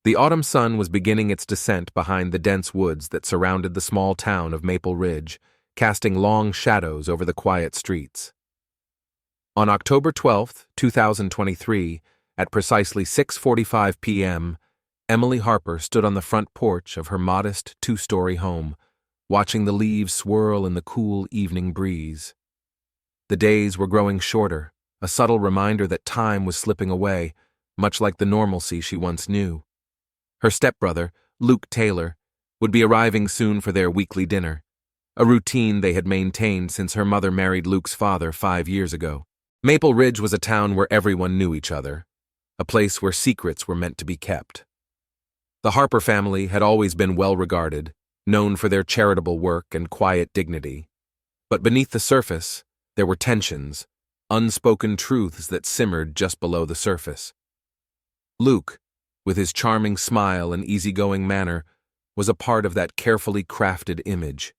The autumn sun was beginning its descent behind the dense woods that surrounded the small town of Maple Ridge, casting long shadows over the quiet streets. On October 12, 2023, at precisely 6:45 p.m., Emily Harper stood on the front porch of her modest two-story home, watching the leaves swirl in the cool evening breeze. The days were growing shorter, a subtle reminder that time was slipping away, much like the normalcy she once knew. Her stepbrother, Luke Taylor, would be arriving soon for their weekly dinner, a routine they had maintained since her mother married Luke's father 5 years ago. Maple Ridge was a town where everyone knew each other, a place where secrets were meant to be kept. The Harper family had always been well regarded, known for their charitable work and quiet dignity. But beneath the surface, there were tensions, unspoken truths that simmered just below the surface. Luke, with his charming smile and easygoing manner, was a part of that carefully crafted image.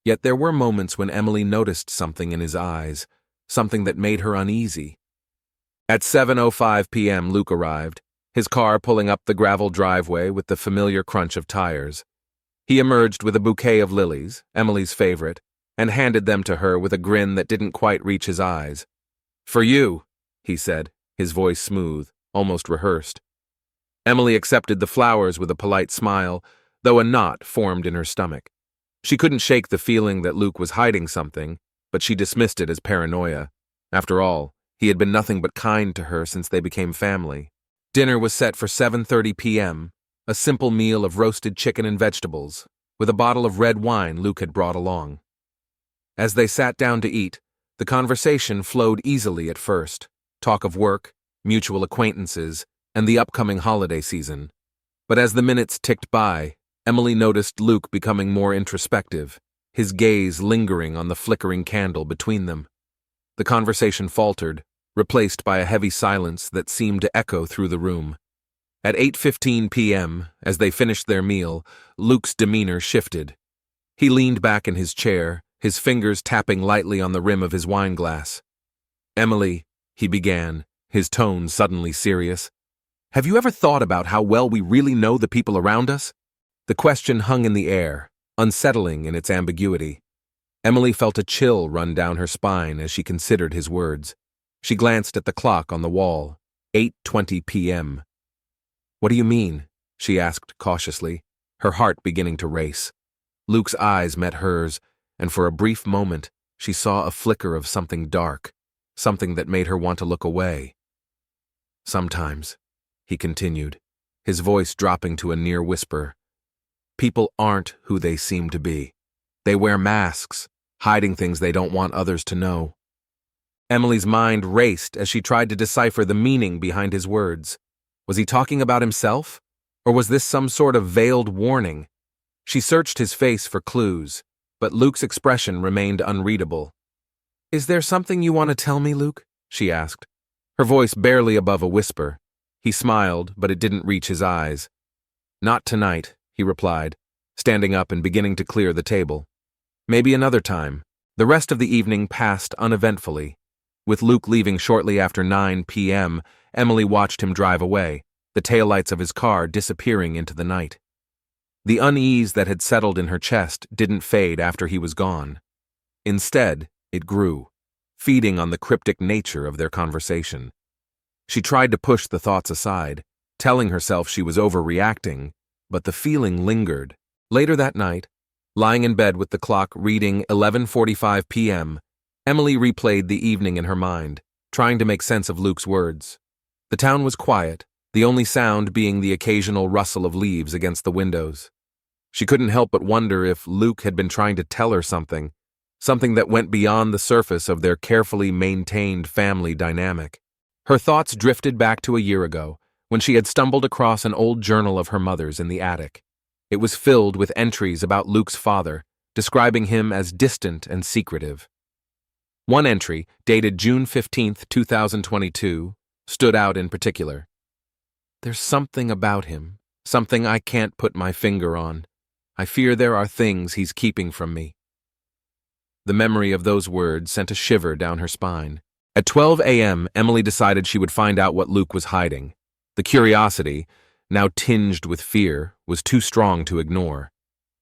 Yet there were moments when Emily noticed something in his eyes, something that made her uneasy. At 7:05 p.m. Luke arrived, his car pulling up the gravel driveway with the familiar crunch of tires. He emerged with a bouquet of lilies, Emily's favorite, and handed them to her with a grin that didn't quite reach his eyes. "For you," he said, his voice smooth, almost rehearsed. Emily accepted the flowers with a polite smile, though a knot formed in her stomach. She couldn't shake the feeling that Luke was hiding something, but she dismissed it as paranoia. After all, he had been nothing but kind to her since they became family. Dinner was set for 7:30 p.m., a simple meal of roasted chicken and vegetables, with a bottle of red wine Luke had brought along. As they sat down to eat, the conversation flowed easily at first, talk of work, mutual acquaintances, and the upcoming holiday season. But as the minutes ticked by, Emily noticed Luke becoming more introspective, his gaze lingering on the flickering candle between them. The conversation faltered, replaced by a heavy silence that seemed to echo through the room. At 8:15 p.m., as they finished their meal, Luke's demeanor shifted. He leaned back in his chair, his fingers tapping lightly on the rim of his wine glass. "Emily," he began, his tone suddenly serious, "have you ever thought about how well we really know the people around us?" The question hung in the air, unsettling in its ambiguity. Emily felt a chill run down her spine as she considered his words. She glanced at the clock on the wall, 8:20 p.m. "What do you mean?" she asked cautiously, her heart beginning to race. Luke's eyes met hers, and for a brief moment, she saw a flicker of something dark, something that made her want to look away. "Sometimes," he continued, his voice dropping to a near whisper, "people aren't who they seem to be. They wear masks, hiding things they don't want others to know." Emily's mind raced as she tried to decipher the meaning behind his words. Was he talking about himself? Or was this some sort of veiled warning? She searched his face for clues, but Luke's expression remained unreadable. "Is there something you want to tell me, Luke?" she asked, her voice barely above a whisper. He smiled, but it didn't reach his eyes. "Not tonight," he replied, standing up and beginning to clear the table. "Maybe another time." The rest of the evening passed uneventfully. With Luke leaving shortly after 9 p.m., Emily watched him drive away, the taillights of his car disappearing into the night. The unease that had settled in her chest didn't fade after he was gone. Instead, it grew, feeding on the cryptic nature of their conversation. She tried to push the thoughts aside, telling herself she was overreacting, but the feeling lingered. Later that night, lying in bed with the clock reading 11:45 p.m., Emily replayed the evening in her mind, trying to make sense of Luke's words. The town was quiet, the only sound being the occasional rustle of leaves against the windows. She couldn't help but wonder if Luke had been trying to tell her something that went beyond the surface of their carefully maintained family dynamic. Her thoughts drifted back to a year ago, when she had stumbled across an old journal of her mother's in the attic. It was filled with entries about Luke's father, describing him as distant and secretive. One entry, dated June 15, 2022, stood out in particular. "There's something about him, something I can't put my finger on. I fear there are things he's keeping from me." The memory of those words sent a shiver down her spine. At 12 a.m., Emily decided she would find out what Luke was hiding. The curiosity, now tinged with fear, was too strong to ignore.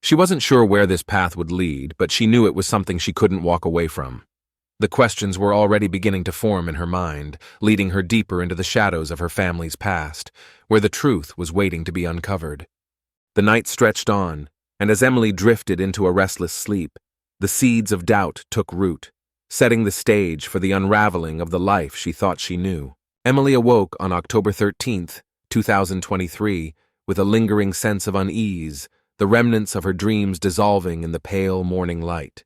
She wasn't sure where this path would lead, but she knew it was something she couldn't walk away from. The questions were already beginning to form in her mind, leading her deeper into the shadows of her family's past, where the truth was waiting to be uncovered. The night stretched on, and as Emily drifted into a restless sleep, the seeds of doubt took root, setting the stage for the unraveling of the life she thought she knew. Emily awoke on October 13th, 2023, with a lingering sense of unease, the remnants of her dreams dissolving in the pale morning light.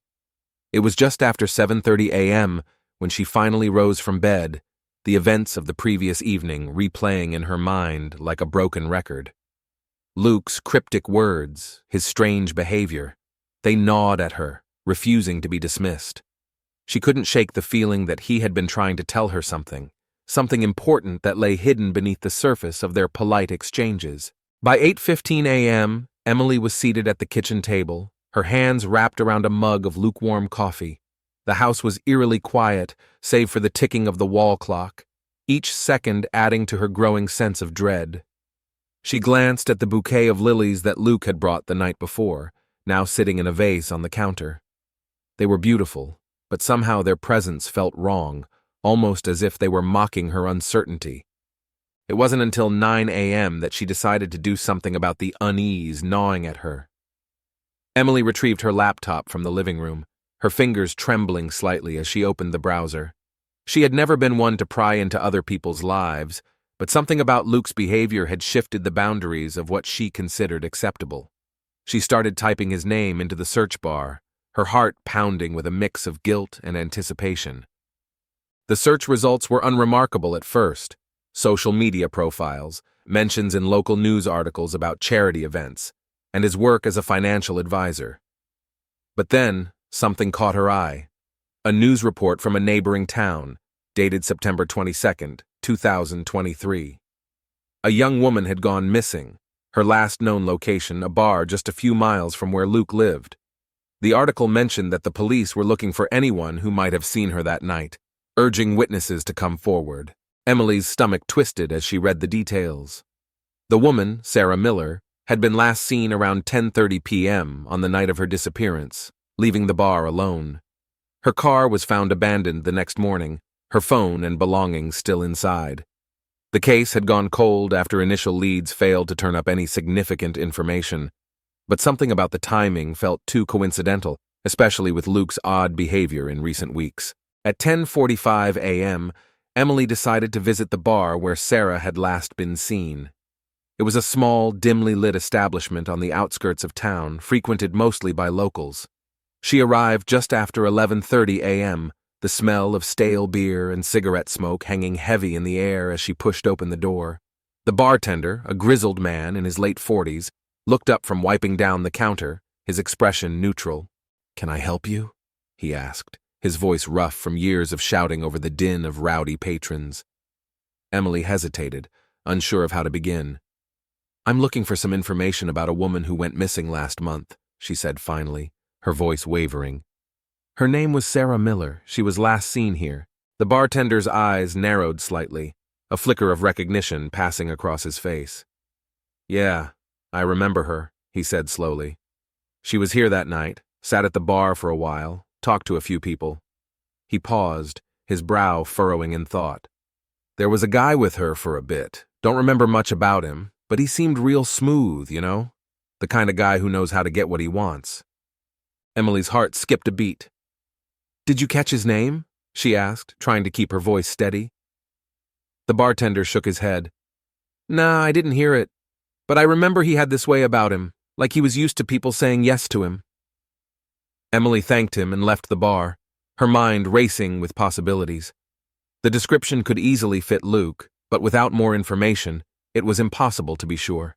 It was just after 7:30 a.m. when she finally rose from bed, the events of the previous evening replaying in her mind like a broken record. Luke's cryptic words, his strange behavior, they gnawed at her, refusing to be dismissed. She couldn't shake the feeling that he had been trying to tell her something important that lay hidden beneath the surface of their polite exchanges. By 8:15 a.m., Emily was seated at the kitchen table, her hands wrapped around a mug of lukewarm coffee. The house was eerily quiet, save for the ticking of the wall clock, each second adding to her growing sense of dread. She glanced at the bouquet of lilies that Luke had brought the night before, now sitting in a vase on the counter. They were beautiful, but somehow their presence felt wrong, almost as if they were mocking her uncertainty. It wasn't until 9 a.m. that she decided to do something about the unease gnawing at her. Emily retrieved her laptop from the living room, her fingers trembling slightly as she opened the browser. She had never been one to pry into other people's lives, but something about Luke's behavior had shifted the boundaries of what she considered acceptable. She started typing his name into the search bar, her heart pounding with a mix of guilt and anticipation. The search results were unremarkable at first. Social media profiles, mentions in local news articles about charity events, and his work as a financial advisor. But then, something caught her eye. A news report from a neighboring town, dated September 22nd, 2023. A young woman had gone missing, her last known location a bar just a few miles from where Luke lived. The article mentioned that the police were looking for anyone who might have seen her that night, urging witnesses to come forward. Emily's stomach twisted as she read the details. The woman, Sarah Miller, had been last seen around 10:30 p.m. on the night of her disappearance, leaving the bar alone. Her car was found abandoned the next morning, her phone and belongings still inside. The case had gone cold after initial leads failed to turn up any significant information, but something about the timing felt too coincidental, especially with Luke's odd behavior in recent weeks. At 10:45 a.m., Emily decided to visit the bar where Sarah had last been seen. It was a small, dimly lit establishment on the outskirts of town, frequented mostly by locals. She arrived just after 11:30 a.m., the smell of stale beer and cigarette smoke hanging heavy in the air as she pushed open the door. The bartender, a grizzled man in his late 40s, looked up from wiping down the counter, his expression neutral. "Can I help you?" he asked, his voice rough from years of shouting over the din of rowdy patrons. Emily hesitated, unsure of how to begin. "I'm looking for some information about a woman who went missing last month," she said finally, her voice wavering. "Her name was Sarah Miller. She was last seen here." The bartender's eyes narrowed slightly, a flicker of recognition passing across his face. "Yeah, I remember her," he said slowly. "She was here that night, sat at the bar for a while, talked to a few people." He paused, his brow furrowing in thought. "There was a guy with her for a bit. Don't remember much about him, but he seemed real smooth, you know? The kind of guy who knows how to get what he wants." Emily's heart skipped a beat. "Did you catch his name?" she asked, trying to keep her voice steady. The bartender shook his head. "Nah, I didn't hear it. But I remember he had this way about him, like he was used to people saying yes to him." Emily thanked him and left the bar, her mind racing with possibilities. The description could easily fit Luke, but without more information, it was impossible to be sure.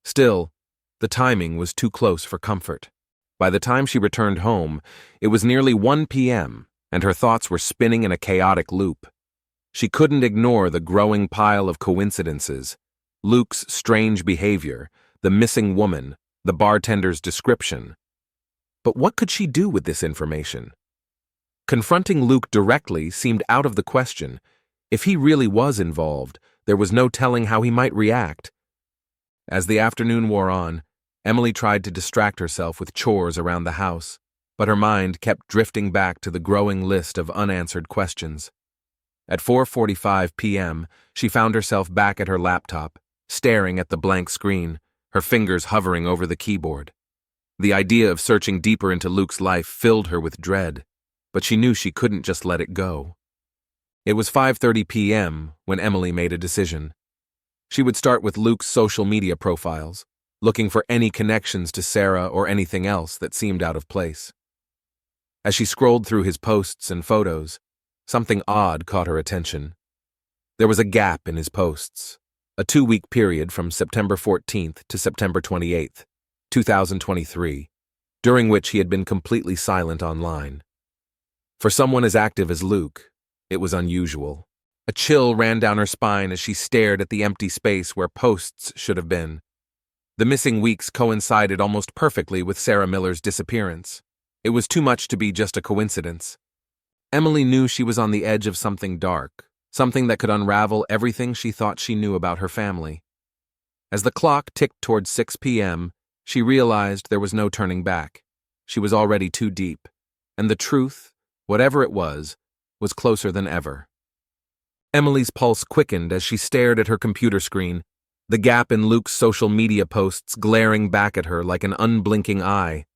Still, the timing was too close for comfort. By the time she returned home, it was nearly 1 p.m., and her thoughts were spinning in a chaotic loop. She couldn't ignore the growing pile of coincidences: Luke's strange behavior, the missing woman, the bartender's description. But what could she do with this information? Confronting Luke directly seemed out of the question. If he really was involved, there was no telling how he might react. As the afternoon wore on, Emily tried to distract herself with chores around the house, but her mind kept drifting back to the growing list of unanswered questions. At 4:45 p.m., she found herself back at her laptop, staring at the blank screen, her fingers hovering over the keyboard. The idea of searching deeper into Luke's life filled her with dread, but she knew she couldn't just let it go. It was 5:30 p.m. when Emily made a decision. She would start with Luke's social media profiles, looking for any connections to Sarah or anything else that seemed out of place. As she scrolled through his posts and photos, something odd caught her attention. There was a gap in his posts, a 2-week period from September 14th to September 28th, 2023, during which he had been completely silent online. For someone as active as Luke, it was unusual. A chill ran down her spine as she stared at the empty space where posts should have been. The missing weeks coincided almost perfectly with Sarah Miller's disappearance. It was too much to be just a coincidence. Emily knew she was on the edge of something dark, something that could unravel everything she thought she knew about her family. As the clock ticked towards 6 p.m., she realized there was no turning back. She was already too deep, and the truth, whatever it was closer than ever. Emily's pulse quickened as she stared at her computer screen, the gap in Luke's social media posts glaring back at her like an unblinking eye.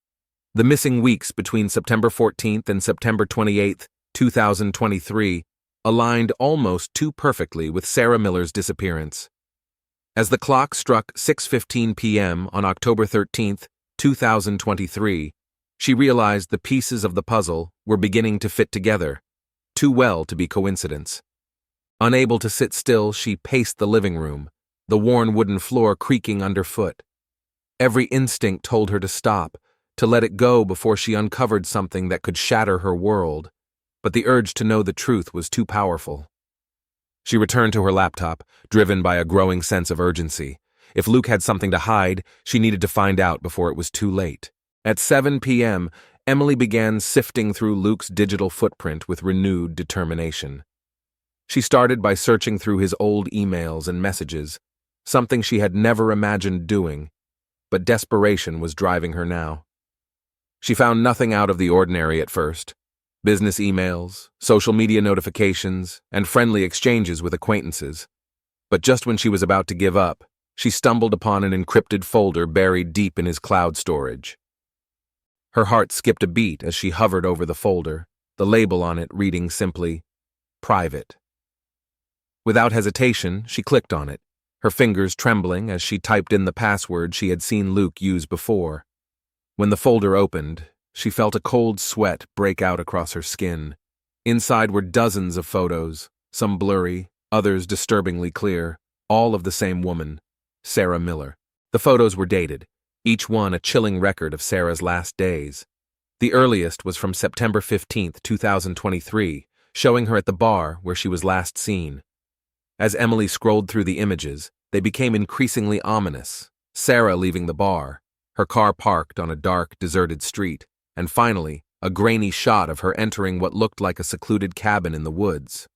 The missing weeks between September 14th and September 28th, 2023, aligned almost too perfectly with Sarah Miller's disappearance. As the clock struck 6:15 p.m. on October 13th, 2023, she realized the pieces of the puzzle were beginning to fit together, too well to be coincidence. Unable to sit still, she paced the living room, the worn wooden floor creaking underfoot. Every instinct told her to stop, to let it go before she uncovered something that could shatter her world, but the urge to know the truth was too powerful. She returned to her laptop, driven by a growing sense of urgency. If Luke had something to hide, she needed to find out before it was too late. At 7 p.m., Emily began sifting through Luke's digital footprint with renewed determination. She started by searching through his old emails and messages, something she had never imagined doing, but desperation was driving her now. She found nothing out of the ordinary at first. Business emails, social media notifications, and friendly exchanges with acquaintances. But just when she was about to give up, she stumbled upon an encrypted folder buried deep in his cloud storage. Her heart skipped a beat as she hovered over the folder, the label on it reading simply, "Private." Without hesitation, she clicked on it, her fingers trembling as she typed in the password she had seen Luke use before. When the folder opened, she felt a cold sweat break out across her skin. Inside were dozens of photos, some blurry, others disturbingly clear, all of the same woman, Sarah Miller. The photos were dated, each one a chilling record of Sarah's last days. The earliest was from September 15th, 2023, showing her at the bar where she was last seen. As Emily scrolled through the images, they became increasingly ominous. Sarah leaving the bar, her car parked on a dark, deserted street, and finally, a grainy shot of her entering what looked like a secluded cabin in the woods.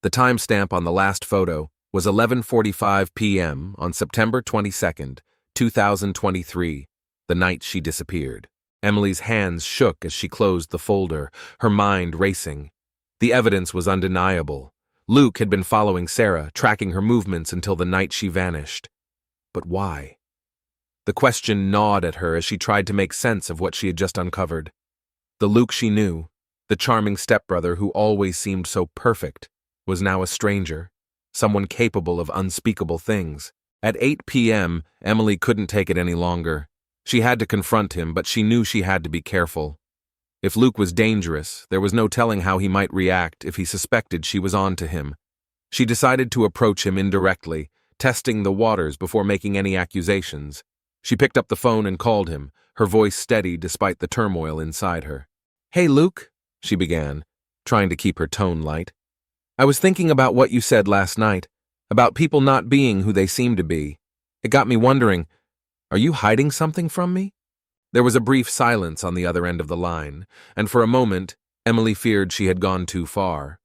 The timestamp on the last photo was 11:45 p.m. on September 22nd, 2023, the night she disappeared. Emily's hands shook as she closed the folder, her mind racing. The evidence was undeniable. Luke had been following Sarah, tracking her movements until the night she vanished. But why? The question gnawed at her as she tried to make sense of what she had just uncovered. The Luke she knew, the charming stepbrother who always seemed so perfect, was now a stranger, someone capable of unspeakable things. At 8 p.m., Emily couldn't take it any longer. She had to confront him, but she knew she had to be careful. If Luke was dangerous, there was no telling how he might react if he suspected she was on to him. She decided to approach him indirectly, testing the waters before making any accusations. She picked up the phone and called him, her voice steady despite the turmoil inside her. "Hey, Luke," she began, trying to keep her tone light. "I was thinking about what you said last night, about people not being who they seem to be. It got me wondering, are you hiding something from me?" There was a brief silence on the other end of the line, and for a moment, Emily feared she had gone too far.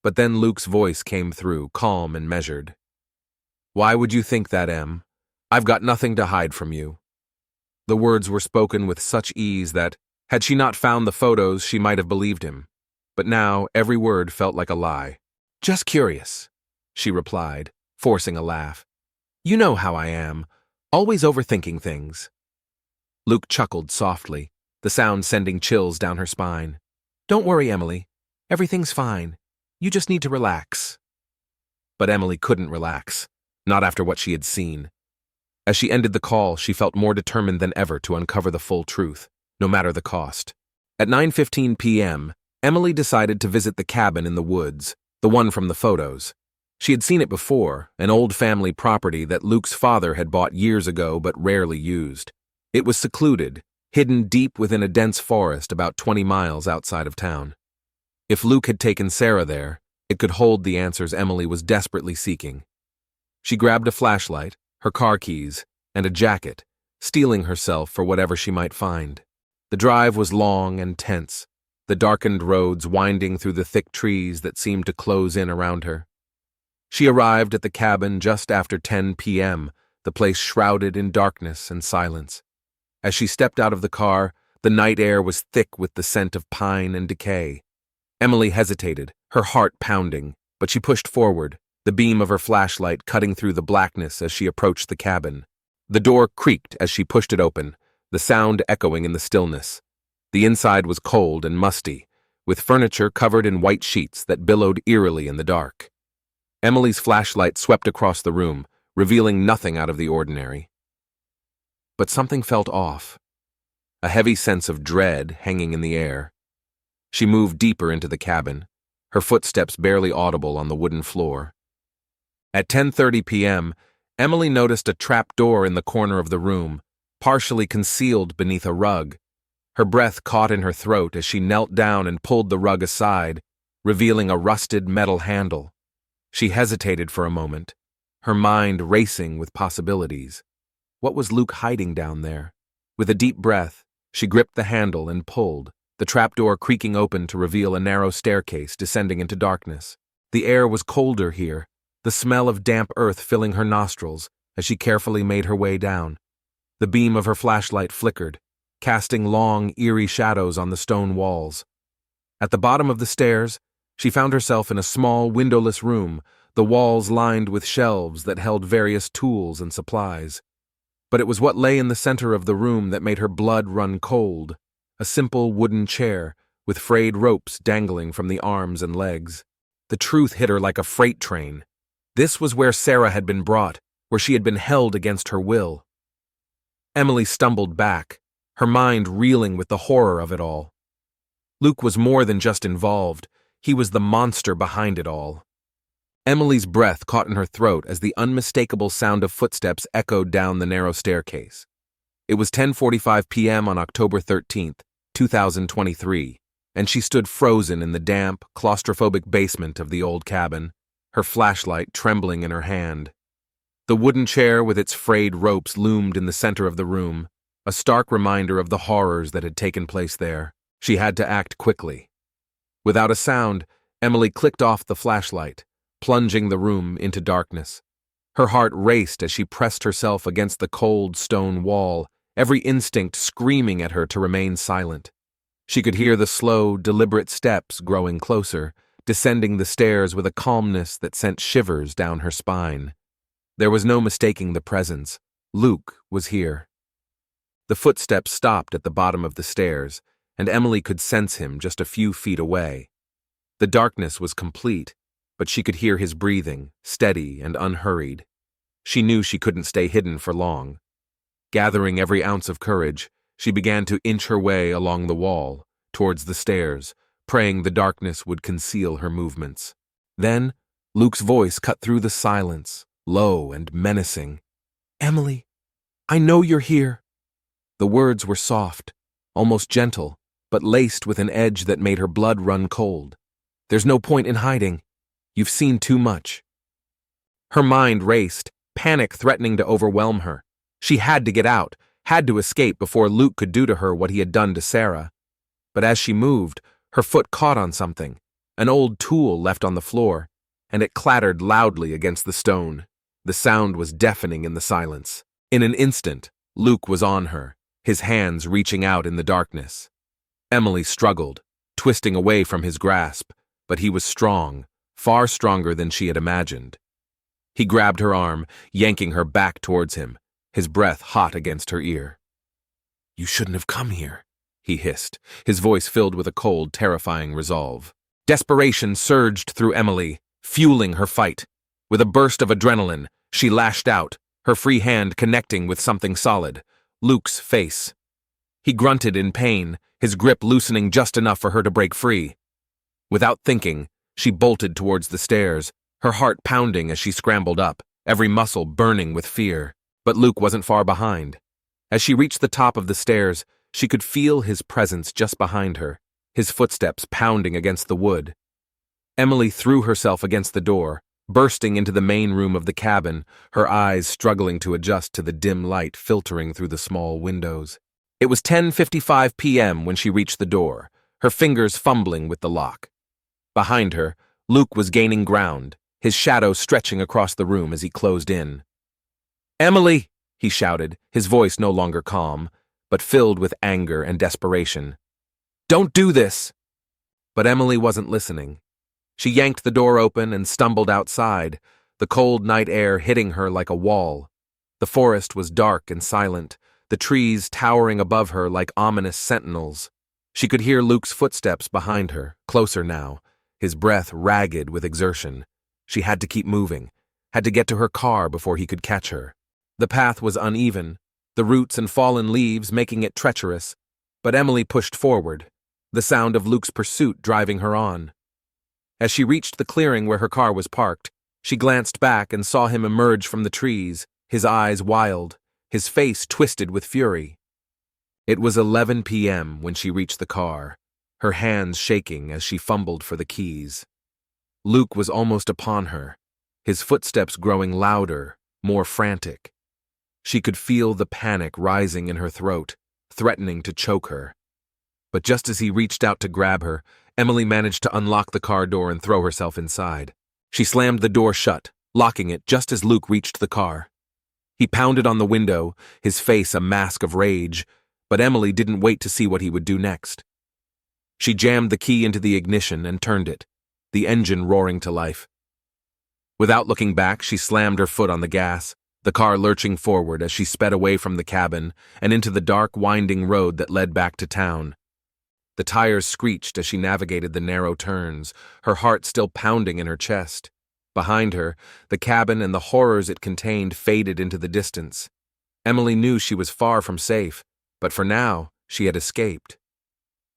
But then Luke's voice came through, calm and measured. "Why would you think that, Em? I've got nothing to hide from you." The words were spoken with such ease that, had she not found the photos, she might have believed him. But now every word felt like a lie. "Just curious," she replied, forcing a laugh. "You know how I am, always overthinking things." Luke chuckled softly, the sound sending chills down her spine. "Don't worry, Emily. Everything's fine. You just need to relax." But Emily couldn't relax, not after what she had seen. As she ended the call, she felt more determined than ever to uncover the full truth, no matter the cost. At 9:15 p.m., Emily decided to visit the cabin in the woods, the one from the photos. She had seen it before, an old family property that Luke's father had bought years ago but rarely used. It was secluded, hidden deep within a dense forest about 20 miles outside of town. If Luke had taken Sarah there, it could hold the answers Emily was desperately seeking. She grabbed a flashlight, her car keys, and a jacket, steeling herself for whatever she might find. The drive was long and tense, the darkened roads winding through the thick trees that seemed to close in around her. She arrived at the cabin just after 10 p.m., the place shrouded in darkness and silence. As she stepped out of the car, the night air was thick with the scent of pine and decay. Emily hesitated, her heart pounding, but she pushed forward, the beam of her flashlight cutting through the blackness as she approached the cabin. The door creaked as she pushed it open, the sound echoing in the stillness. The inside was cold and musty, with furniture covered in white sheets that billowed eerily in the dark. Emily's flashlight swept across the room, revealing nothing out of the ordinary. But something felt off, a heavy sense of dread hanging in the air. She moved deeper into the cabin, her footsteps barely audible on the wooden floor. At 10:30 p.m., Emily noticed a trap door in the corner of the room, partially concealed beneath a rug. Her breath caught in her throat as she knelt down and pulled the rug aside, revealing a rusted metal handle. She hesitated for a moment, her mind racing with possibilities. What was Luke hiding down there? With a deep breath, she gripped the handle and pulled, the trapdoor creaking open to reveal a narrow staircase descending into darkness. The air was colder here, the smell of damp earth filling her nostrils as she carefully made her way down. The beam of her flashlight flickered, casting long, eerie shadows on the stone walls. At the bottom of the stairs, she found herself in a small, windowless room, the walls lined with shelves that held various tools and supplies. But it was what lay in the center of the room that made her blood run cold, a simple wooden chair with frayed ropes dangling from the arms and legs. The truth hit her like a freight train. This was where Sarah had been brought, where she had been held against her will. Emily stumbled back, her mind reeling with the horror of it all. Luke was more than just involved, he was the monster behind it all. Emily's breath caught in her throat as the unmistakable sound of footsteps echoed down the narrow staircase. It was 10:45 p.m. on October 13th, 2023, and she stood frozen in the damp, claustrophobic basement of the old cabin, her flashlight trembling in her hand. The wooden chair with its frayed ropes loomed in the center of the room, a stark reminder of the horrors that had taken place there. She had to act quickly. Without a sound, Emily clicked off the flashlight, plunging the room into darkness. Her heart raced as she pressed herself against the cold stone wall, every instinct screaming at her to remain silent. She could hear the slow, deliberate steps growing closer, descending the stairs with a calmness that sent shivers down her spine. There was no mistaking the presence. Luke was here. The footsteps stopped at the bottom of the stairs, and Emily could sense him just a few feet away. The darkness was complete, but she could hear his breathing, steady and unhurried. She knew she couldn't stay hidden for long. Gathering every ounce of courage, she began to inch her way along the wall, towards the stairs, praying the darkness would conceal her movements. Then, Luke's voice cut through the silence, low and menacing. "Emily, I know you're here." The words were soft, almost gentle, but laced with an edge that made her blood run cold. "There's no point in hiding. You've seen too much." Her mind raced, panic threatening to overwhelm her. She had to get out, had to escape before Luke could do to her what he had done to Sarah. But as she moved, her foot caught on something, an old tool left on the floor, and it clattered loudly against the stone. The sound was deafening in the silence. In an instant, Luke was on her, his hands reaching out in the darkness. Emily struggled, twisting away from his grasp, but he was strong, far stronger than she had imagined. He grabbed her arm, yanking her back towards him, his breath hot against her ear. "You shouldn't have come here," he hissed, his voice filled with a cold, terrifying resolve. Desperation surged through Emily, fueling her fight. With a burst of adrenaline, she lashed out, her free hand connecting with something solid, Luke's face. He grunted in pain, his grip loosening just enough for her to break free. Without thinking, she bolted towards the stairs, her heart pounding as she scrambled up, every muscle burning with fear. But Luke wasn't far behind. As she reached the top of the stairs, she could feel his presence just behind her, his footsteps pounding against the wood. Emily threw herself against the door, bursting into the main room of the cabin, her eyes struggling to adjust to the dim light filtering through the small windows. It was 10:55 p.m. when she reached the door, her fingers fumbling with the lock. Behind her, Luke was gaining ground, his shadow stretching across the room as he closed in. "Emily!" he shouted, his voice no longer calm, but filled with anger and desperation. "Don't do this!" But Emily wasn't listening. She yanked the door open and stumbled outside, the cold night air hitting her like a wall. The forest was dark and silent, the trees towering above her like ominous sentinels. She could hear Luke's footsteps behind her, closer now, his breath ragged with exertion. She had to keep moving, had to get to her car before he could catch her. The path was uneven, the roots and fallen leaves making it treacherous, but Emily pushed forward, the sound of Luke's pursuit driving her on. As she reached the clearing where her car was parked, she glanced back and saw him emerge from the trees, his eyes wild, his face twisted with fury. It was 11 p.m. when she reached the car, her hands shaking as she fumbled for the keys. Luke was almost upon her, his footsteps growing louder, more frantic. She could feel the panic rising in her throat, threatening to choke her. But just as he reached out to grab her, Emily managed to unlock the car door and throw herself inside. She slammed the door shut, locking it just as Luke reached the car. He pounded on the window, his face a mask of rage, but Emily didn't wait to see what he would do next. She jammed the key into the ignition and turned it, the engine roaring to life. Without looking back, she slammed her foot on the gas, the car lurching forward as she sped away from the cabin and into the dark, winding road that led back to town. The tires screeched as she navigated the narrow turns, her heart still pounding in her chest. Behind her, the cabin and the horrors it contained faded into the distance. Emily knew she was far from safe, but for now, she had escaped.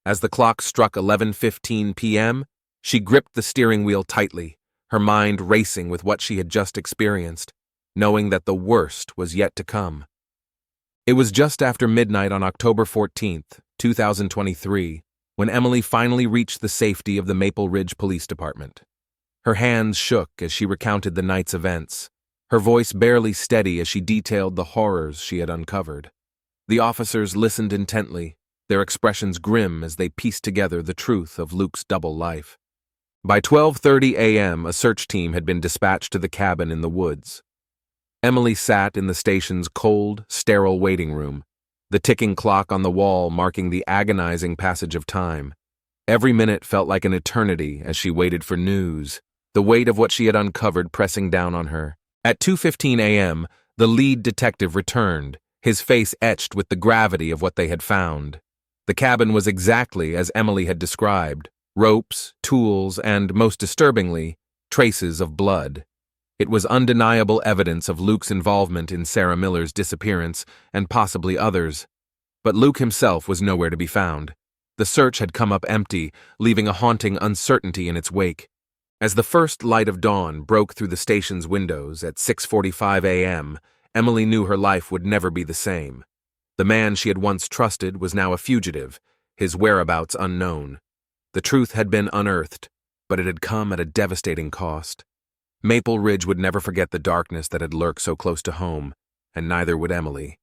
As the clock struck 11:15 p.m., she gripped the steering wheel tightly, her mind racing with what she had just experienced, knowing that the worst was yet to come. It was just after midnight on October 14th, 2023, when Emily finally reached the safety of the Maple Ridge Police Department. Her hands shook as she recounted the night's events, her voice barely steady as she detailed the horrors she had uncovered. The officers listened intently, their expressions grim as they pieced together the truth of Luke's double life. By 12:30 a.m., a search team had been dispatched to the cabin in the woods. Emily sat in the station's cold, sterile waiting room, the ticking clock on the wall marking the agonizing passage of time. Every minute felt like an eternity as she waited for news, the weight of what she had uncovered pressing down on her. At 2:15 a.m., the lead detective returned, his face etched with the gravity of what they had found. The cabin was exactly as Emily had described: ropes, tools, and, most disturbingly, traces of blood. It was undeniable evidence of Luke's involvement in Sarah Miller's disappearance and possibly others. But Luke himself was nowhere to be found. The search had come up empty, leaving a haunting uncertainty in its wake. As the first light of dawn broke through the station's windows at 6:45 a.m., Emily knew her life would never be the same. The man she had once trusted was now a fugitive, his whereabouts unknown. The truth had been unearthed, but it had come at a devastating cost. Maple Ridge would never forget the darkness that had lurked so close to home, and neither would Emily.